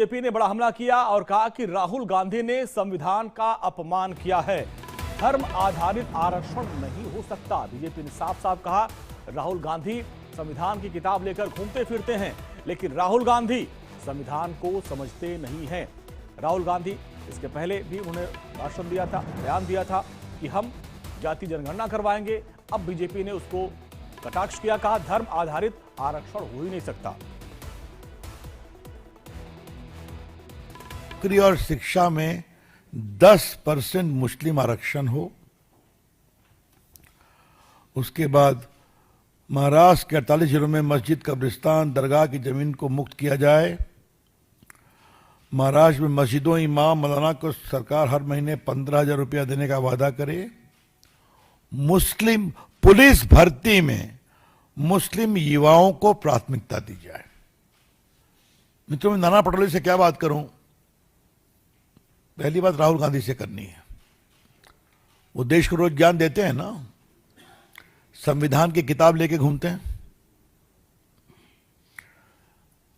BJP ने बड़ा हमला किया और कहा कि राहुल गांधी ने संविधान का अपमान किया है। धर्म आधारित आरक्षण नहीं हो सकता। बीजेपी ने साफ साफ कहा, राहुल गांधी संविधान की किताब लेकर घूमते फिरते हैं, लेकिन राहुल गांधी संविधान को समझते नहीं हैं। राहुल गांधी इसके पहले भी उन्होंने भाषण दिया था, बयान दिया था कि हम जाति जनगणना करवाएंगे। अब बीजेपी ने उसको कटाक्ष किया, कहा धर्म आधारित आरक्षण हो ही नहीं सकता। नौकरी और शिक्षा में 10% मुस्लिम आरक्षण हो, उसके बाद महाराष्ट्र के 48 जिलों में मस्जिद, कब्रिस्तान, दरगाह की जमीन को मुक्त किया जाए। महाराष्ट्र में मस्जिदों, इमाम, मौलाना को सरकार हर महीने 15,000 रुपया देने का वादा करे। मुस्लिम पुलिस भर्ती में मुस्लिम युवाओं को प्राथमिकता दी जाए। मित्रों, मैं नाना पटोले से क्या बात करूं? पहली बात राहुल गांधी से करनी है। वो देश को रोज ज्ञान देते हैं ना, संविधान की किताब लेके घूमते हैं।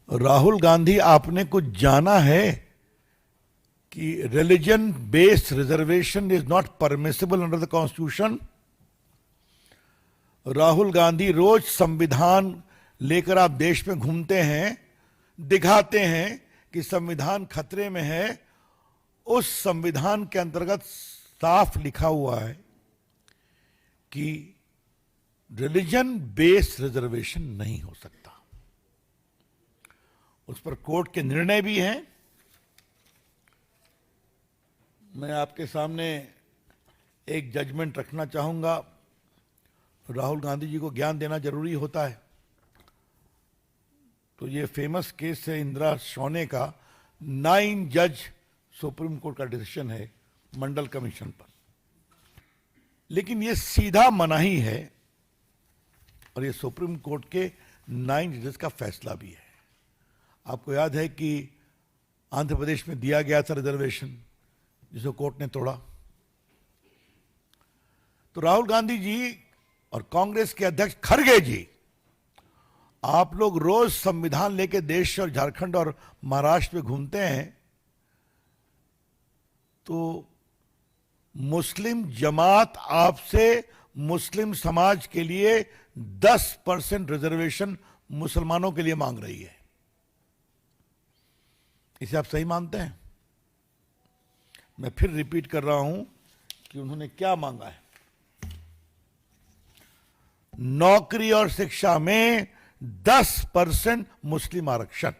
राहुल गांधी, आपने कुछ जाना है कि religion based reservation is not permissible under the constitution. Rahul Gandhi रोज संविधान लेकर आप देश में घूमते हैं, दिखाते हैं कि संविधान खतरे में है। उस संविधान के अंतर्गत साफ लिखा हुआ है कि रिलीजन बेस्ड रिजर्वेशन नहीं हो सकता। उस पर कोर्ट के निर्णय भी हैं। मैं आपके सामने एक जजमेंट रखना चाहूंगा। राहुल गांधी जी को ज्ञान देना जरूरी होता है, तो ये फेमस केस है इंदिरा सोने का। 9 जज सुप्रीम कोर्ट का डिसीजन है मंडल कमीशन पर, लेकिन ये सीधा मनाही है और ये सुप्रीम कोर्ट के 9 जजेस का फैसला भी है। आपको याद है कि आंध्र प्रदेश में दिया गया था रिजर्वेशन, जिसे कोर्ट ने तोड़ा। तो राहुल गांधी जी और कांग्रेस के अध्यक्ष खड़गे जी, आप लोग रोज संविधान लेके देश और झारखंड और महाराष्ट्र में घूमते हैं, तो मुस्लिम जमात आपसे मुस्लिम समाज के लिए 10% रिजर्वेशन मुसलमानों के लिए मांग रही है। इसे आप सही मानते हैं? मैं फिर रिपीट कर रहा हूं कि उन्होंने क्या मांगा है। नौकरी और शिक्षा में 10% मुस्लिम आरक्षण,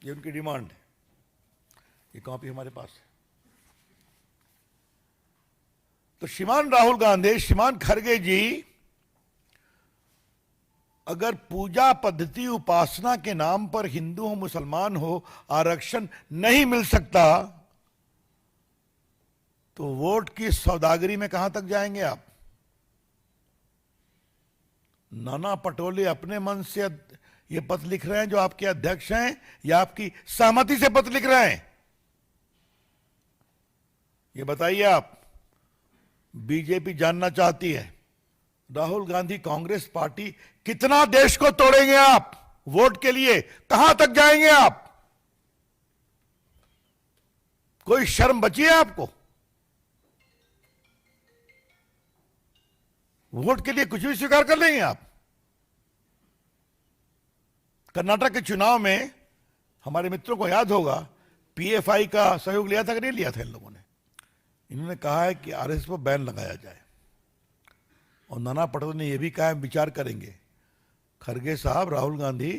ये उनकी डिमांड है। ये कॉपी हमारे पास है। तो श्रीमान राहुल गांधी, श्रीमान खड़गे जी, अगर पूजा पद्धति, उपासना के नाम पर हिंदू हो मुसलमान हो आरक्षण नहीं मिल सकता, तो वोट की सौदागरी में कहां तक जाएंगे आप? नाना पटोले अपने मन से ये पत्र लिख रहे हैं जो आपके अध्यक्ष हैं, या आपकी सहमति से पत्र लिख रहे हैं? ये बताइए आप। बीजेपी जानना चाहती है राहुल गांधी, कांग्रेस पार्टी कितना देश को तोड़ेंगे आप वोट के लिए? कहां तक जाएंगे आप? कोई शर्म बची है आपको? वोट के लिए कुछ भी स्वीकार कर लेंगे आप? कर्नाटक के चुनाव में हमारे मित्रों को याद होगा, पीएफआई का सहयोग लिया था कि नहीं लिया था इन लोगों ने? इन्होंने कहा है कि आरएसएस पर बैन लगाया जाए, और नाना पटोले ने यह भी कहा है विचार करेंगे। खड़गे साहब, राहुल गांधी,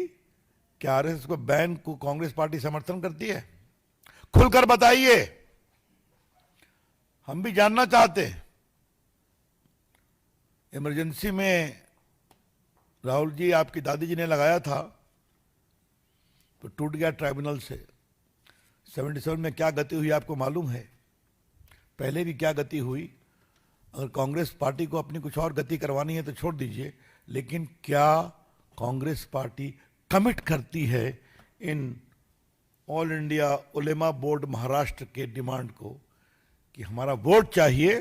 क्या आरएसएस को बैन को कांग्रेस पार्टी समर्थन करती है? खुलकर बताइए, हम भी जानना चाहते हैं। इमरजेंसी में राहुल जी, आपकी दादी जी ने लगाया था तो टूट गया ट्राइब्यूनल से। 77 में क्या गति हुई आपको मालूम है? पहले भी क्या गति हुई? अगर कांग्रेस पार्टी को अपनी कुछ और गति करवानी है तो छोड़ दीजिए, लेकिन क्या कांग्रेस पार्टी कमिट करती है in all India Ulema board Maharashtra के डिमांड को कि हमारा वोट चाहिए,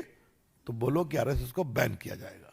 तो बोलो कि आरएसएस को बैन किया जाएगा।